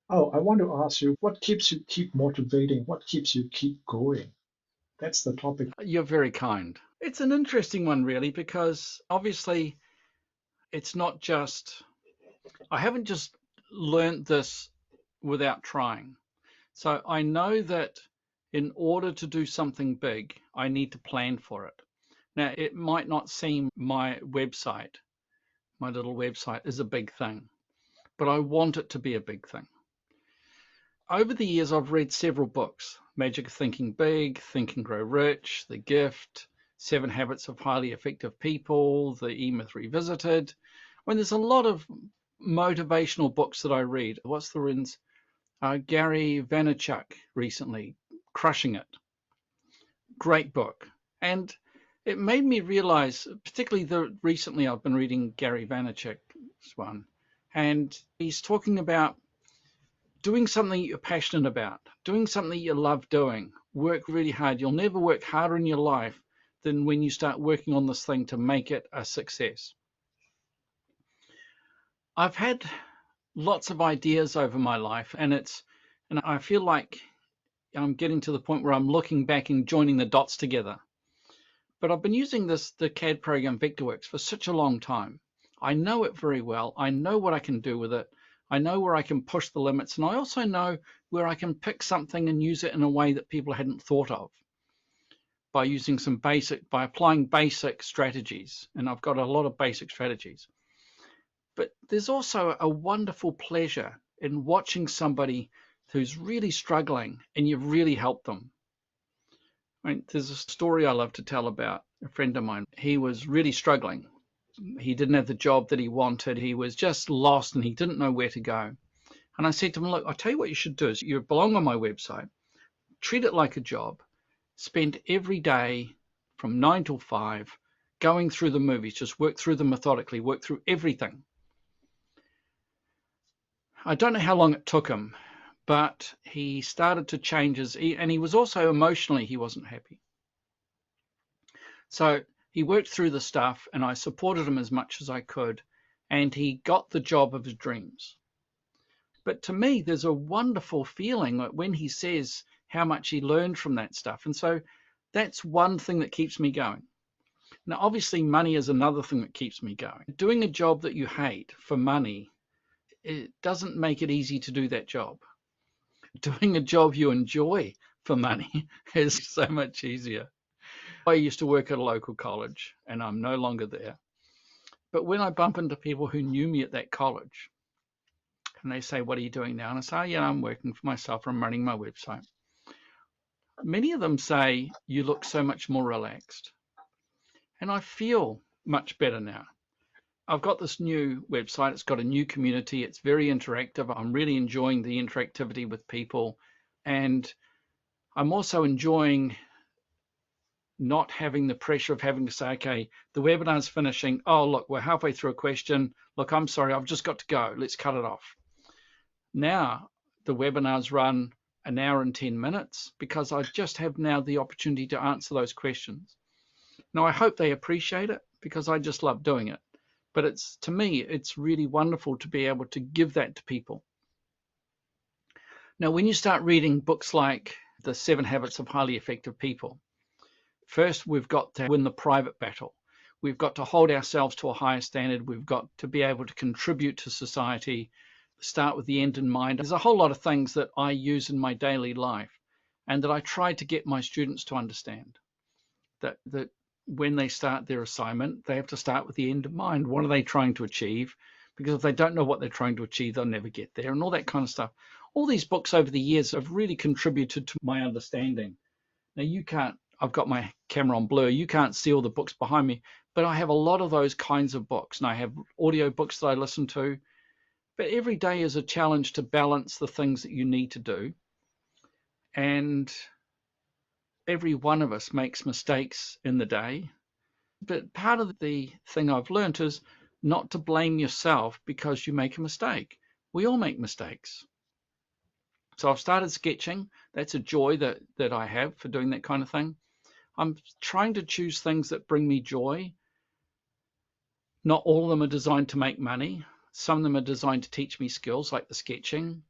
Oh, I want to ask you, what keeps you keep motivating? What keeps you keep going? That's the topic. You're very kind. It's an interesting one, really, because obviously it's not just, I haven't just learned this without trying. So I know that in order to do something big, I need to plan for it. Now, it might not seem my little website is a big thing, but I want it to be a big thing. Over the years, I've read several books: Magic of Thinking Big, Think and Grow Rich, The Gift, Seven Habits of Highly Effective People, The E Myth Revisited. I mean, there's a lot of motivational books that I read. What's the ones? Gary Vaynerchuk recently, Crushing It. Great book. And it made me realize, particularly recently I've been reading Gary Vaynerchuk's one, and he's talking about doing something you're passionate about, doing something you love doing, work really hard. You'll never work harder in your life than when you start working on this thing to make it a success. I've had lots of ideas over my life, and I feel like I'm getting to the point where I'm looking back and joining the dots together. But I've been using the CAD program Vectorworks for such a long time. I know it very well. I know what I can do with it. I know where I can push the limits, and I also know where I can pick something and use it in a way that people hadn't thought of by applying basic strategies. And I've got a lot of basic strategies. But there's also a wonderful pleasure in watching somebody who's really struggling and you've really helped them. I mean, there's a story I love to tell about a friend of mine. He was really struggling. He didn't have the job that he wanted. He was just lost and he didn't know where to go. And I said to him, look, I'll tell you what you should do is you belong on my website, treat it like a job, spend every day from 9 till 5 going through the movies, just work through them methodically, work through everything. I don't know how long it took him, but he started to change and he was also emotionally, he wasn't happy. So he worked through the stuff and I supported him as much as I could. And he got the job of his dreams. But to me, there's a wonderful feeling when he says how much he learned from that stuff. And so that's one thing that keeps me going. Now, obviously, money is another thing that keeps me going. Doing a job that you hate for money, it doesn't make it easy to do that job. Doing a job you enjoy for money is so much easier. I used to work at a local college and I'm no longer there. But when I bump into people who knew me at that college and they say, what are you doing now? And I say, oh, yeah, I'm working for myself. I'm running my website. Many of them say, you look so much more relaxed. And I feel much better now. I've got this new website. It's got a new community. It's very interactive. I'm really enjoying the interactivity with people. And I'm also enjoying not having the pressure of having to say, okay, the webinar's finishing. Oh, look, we're halfway through a question. Look, I'm sorry, I've just got to go. Let's cut it off. Now the webinars run an hour and 10 minutes because I just have now the opportunity to answer those questions. Now, I hope they appreciate it because I just love doing it. But to me, it's really wonderful to be able to give that to people. Now, when you start reading books like The 7 Habits of Highly Effective People, first, we've got to win the private battle. We've got to hold ourselves to a higher standard. We've got to be able to contribute to society, start with the end in mind. There's a whole lot of things that I use in my daily life and that I try to get my students to understand. That when they start their assignment, they have to start with the end in mind. What are they trying to achieve? Because if they don't know what they're trying to achieve, they'll never get there, and all that kind of stuff. All these books over the years have really contributed to my understanding. Now, you can't, I've got my camera on blur. You can't see all the books behind me, but I have a lot of those kinds of books. And I have audio books that I listen to. But every day is a challenge to balance the things that you need to do. And every one of us makes mistakes in the day. But part of the thing I've learned is not to blame yourself because you make a mistake. We all make mistakes. So I've started sketching. That's a joy that I have for doing that kind of thing. I'm trying to choose things that bring me joy. Not all of them are designed to make money. Some of them are designed to teach me skills like the sketching.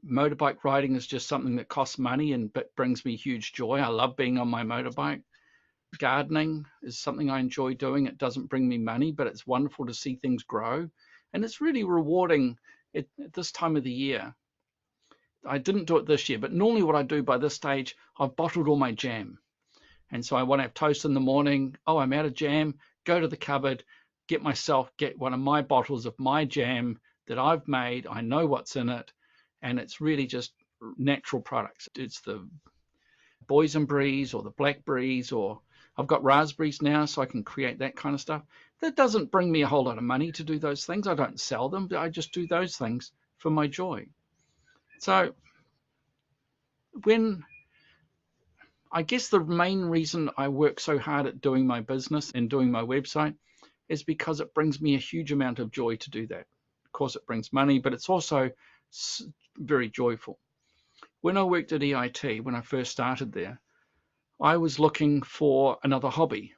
Motorbike riding is just something that costs money and but brings me huge joy. I love being on my motorbike. Gardening is something I enjoy doing. It doesn't bring me money, but it's wonderful to see things grow. And it's really rewarding at this time of the year. I didn't do it this year, but normally what I do by this stage, I've bottled all my jam. And so I want to have toast in the morning. Oh, I'm out of jam. Go to the cupboard, get one of my bottles of my jam that I've made. I know what's in it. And it's really just natural products. It's the boysenberries or the blackberries, or I've got raspberries now, so I can create that kind of stuff. That doesn't bring me a whole lot of money to do those things. I don't sell them, but I just do those things for my joy. So when I guess the main reason I work so hard at doing my business and doing my website is because it brings me a huge amount of joy to do that. Of course, it brings money, but it's also very joyful. When I worked at EIT, when I first started there, I was looking for another hobby.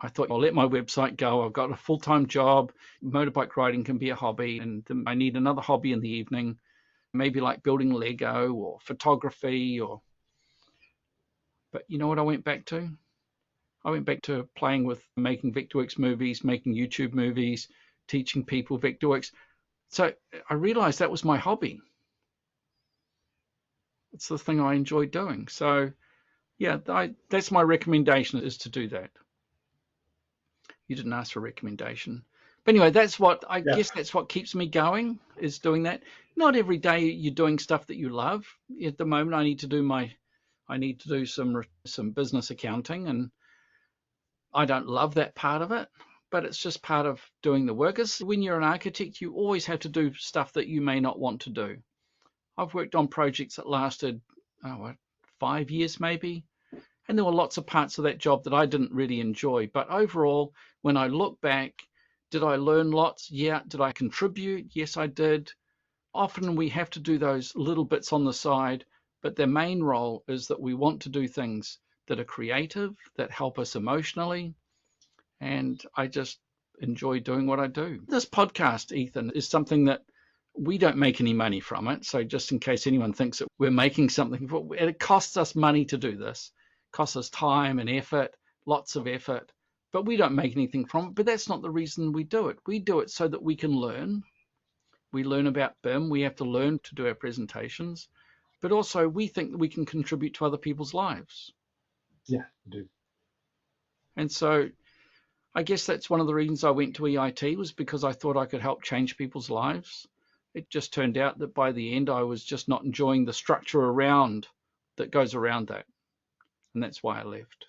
I thought, I'll let my website go. I've got a full-time job. Motorbike riding can be a hobby, and I need another hobby in the evening, maybe like building Lego or photography. But you know what I went back to? I went back to playing with making Vectorworks movies, making YouTube movies, teaching people Vectorworks. So I realized that was my hobby. It's the thing I enjoy doing. So yeah, that's my recommendation, is to do that. You didn't ask for a recommendation. But anyway, I Yeah, guess that's what keeps me going, is doing that. Not every day you're doing stuff that you love. At the moment, I need to do some business accounting, and I don't love that part of it, but it's just part of doing the work. As when you're an architect, you always have to do stuff that you may not want to do. I've worked on projects that lasted, 5 years maybe, and there were lots of parts of that job that I didn't really enjoy. But overall, when I look back, did I learn lots? Yeah. Did I contribute? Yes, I did. Often we have to do those little bits on the side, but their main role is that we want to do things that are creative, that help us emotionally. And I just enjoy doing what I do. This podcast, Ethan, is something that we don't make any money from it. So just in case anyone thinks that we're making something, it costs us money to do this. It costs us time and effort, lots of effort, but we don't make anything from it. But that's not the reason we do it. We do it so that we can learn. We learn about BIM. We have to learn to do our presentations, but also we think that we can contribute to other people's lives. yeah, I do. And so I guess that's one of the reasons I went to EIT, was because I thought I could help change people's lives. It just turned out that by the end, I was just not enjoying the structure that goes around that. And that's why I left.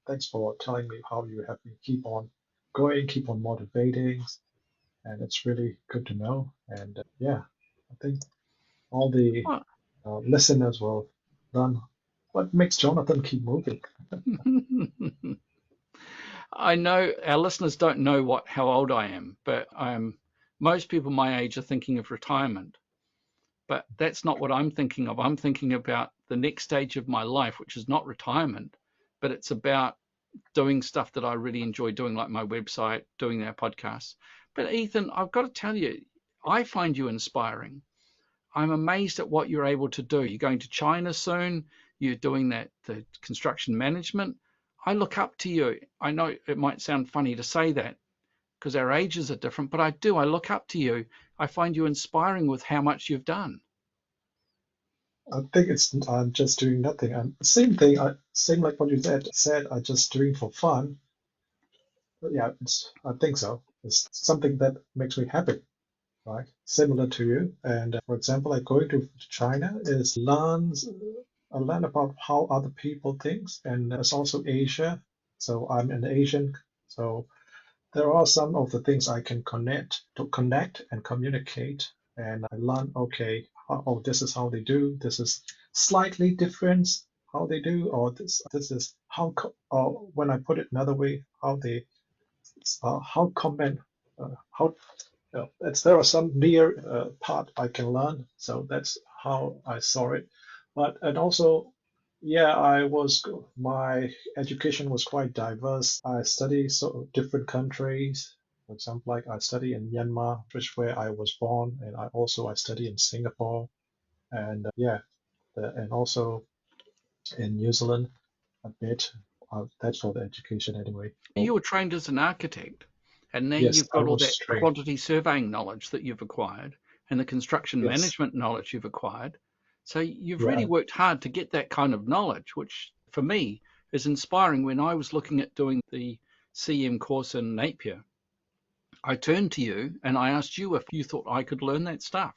Thanks for telling me how you have been keep on going, keep on motivating, and it's really good to know. And yeah, I think all the Well, listeners will learn what makes Jonathan keep moving. I know our listeners don't know how old I am, but most people my age are thinking of retirement. But that's not what I'm thinking of. I'm thinking about the next stage of my life, which is not retirement, but it's about doing stuff that I really enjoy doing, like my website, doing our podcasts. But Ethan, I've got to tell you, I find you inspiring. I'm amazed at what you're able to do. You're going to China soon. You're doing the construction management. I look up to you. I know it might sound funny to say that because our ages are different, but I do. I look up to you. I find you inspiring with how much you've done. I think I'm just doing nothing. Same thing. Same like what you said. I just doing for fun. But yeah, I think so. It's something that makes me happy, right? Similar to you. And for example, like going to China is I learn about how other people think, and there's also Asia. So I'm an Asian. So there are some of the things I can connect and communicate. And I learn, okay, oh, this is how they do. This is slightly different how they do, or this is or when I put it another way, how comment, how there are some near part I can learn. So that's how I saw it. And also, yeah, my education was quite diverse. I studied so different countries, For example, like I study in Myanmar, which is where I was born, and I study in Singapore, and and also in New Zealand a bit. That's for the education anyway. You So were trained as an architect, and now yes, you've I got all that was trained. quantity surveying knowledge that you've acquired and the construction Yes, management knowledge you've acquired. So you've really yeah, worked hard to get that kind of knowledge, which for me is inspiring. When I was looking at doing the CM course in Napier, I turned to you and I asked you if you thought I could learn that stuff.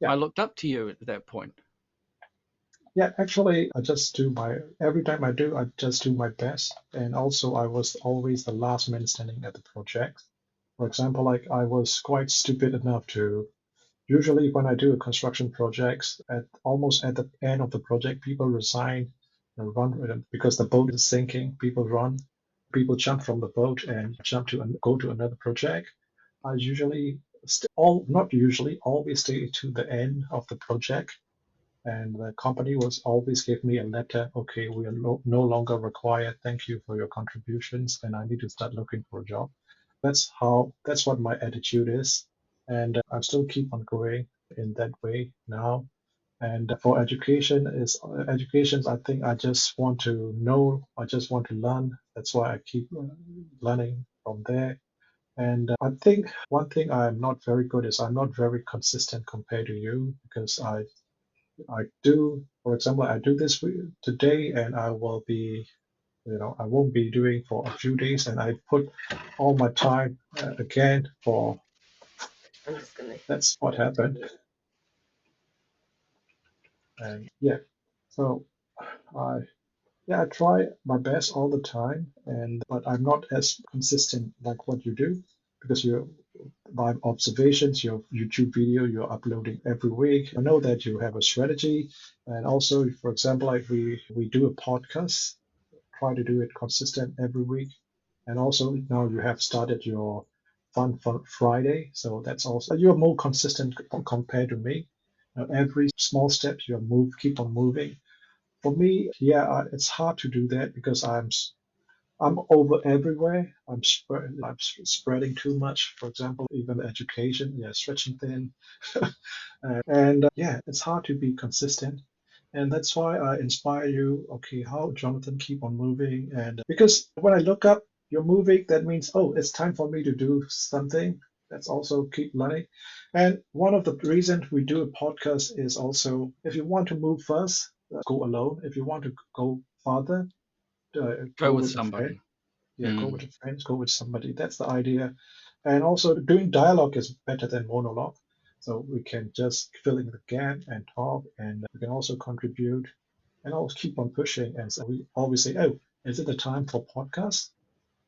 yeah. I looked up to you at that point. Yeah, actually, every time I just do my best. And also, I was always the last man standing at the project. For example, like I was quite stupid enough to, usually when I do a construction project, almost at the end of the project, people resign and run with it because the boat is sinking. People run, people jump from the boat and go to another project. I usually, not usually, always stay to the end of the project, and the company was always give me a letter. Okay, we are no longer required. Thank you for your contributions, and I need to start looking for a job. That's what my attitude is, and I still keep on going in that way now. And for education, I think I just want to know, I just want to learn. That's why I keep learning from there. And I think one thing I'm not very good is I'm not very consistent compared to you, because I do, for example, I do this today, and I will be, I won't be doing for a few days, and I put all my time again for. That's what happened, and yeah, so I I try my best all the time, and but I'm not as consistent like what you do, because you by observations, your YouTube video you're uploading every week. I know that you have a strategy, and also, for example, like we do a podcast, try to do it consistent every week. And also now you have started your Fun Friday, so that's also you're more consistent compared to me. Every small step you keep on moving. For me, yeah, it's hard to do that because I'm over everywhere. I'm spreading too much. For example, even education, yeah, stretching thin, and yeah, it's hard to be consistent. And that's why I inspire you. Okay, how Jonathan keep on moving? And because when I look up you're moving, that means oh, it's time for me to do something. That's also keep learning. And one of the reasons we do a podcast is also if you want to move first, go alone. If you want to go farther, Go go with with a friend. somebody. Yeah, go Mm. with a friend, go with somebody. That's the idea. And also doing dialogue is better than monologue. So we can just fill in the gap and talk, and we can also contribute and always keep on pushing. And so we always say, oh, is it the time for podcast?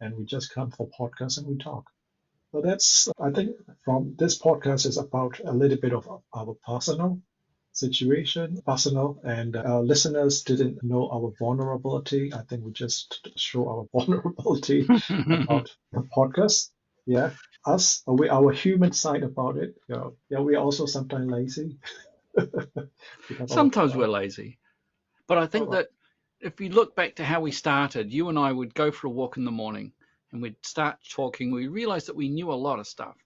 And we just come for podcast and we talk. So I think from this podcast is about a little bit of our personal situation, personal, and our listeners didn't know our vulnerability. I think we just show our vulnerability about the podcast. Yeah, our human side about it. Yeah, we are also sometimes lazy. We have our Sometimes we're lazy. But I think all that if we look back to how we started, you and I would go for a walk in the morning and we'd start talking. We realized that we knew a lot of stuff,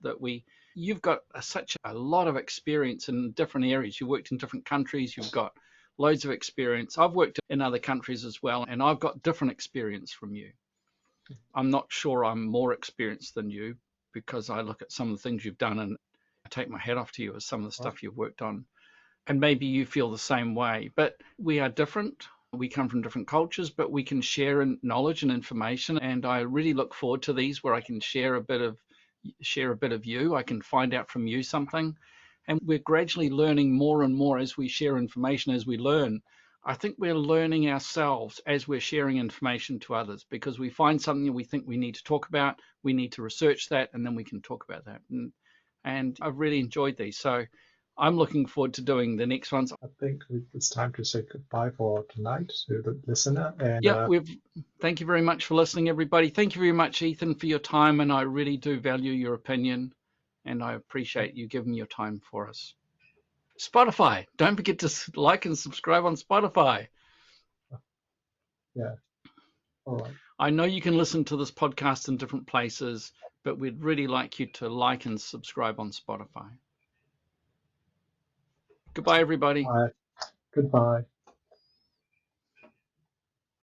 you've got such a lot of experience in different areas. You worked in different countries. You've got loads of experience. I've worked in other countries as well, and I've got different experience from you. I'm not sure I'm more experienced than you because I look at some of the things you've done and I take my hat off to you as some of the right. stuff you've worked on, and maybe you feel the same way. But we are different. We come from different cultures, but we can share knowledge and information. And I really look forward to these where I can share a bit of you. I can find out from you something. And we're gradually learning more and more as we share information, as we learn. I think we're learning ourselves as we're sharing information to others because we find something we think we need to talk about, we need to research that, and then we can talk about that. And I've really enjoyed these. So I'm looking forward to doing the next ones. I think it's time to say goodbye for tonight to the listener. And Yeah, thank you very much for listening, everybody. Thank you very much, Ethan, for your time, and I really do value your opinion, and I appreciate you giving your time for us. Spotify, don't forget to like and subscribe on Spotify. yeah, all right. I know you can listen to this podcast in different places. but we'd really like you to like and subscribe on Spotify. Goodbye, everybody. Goodbye.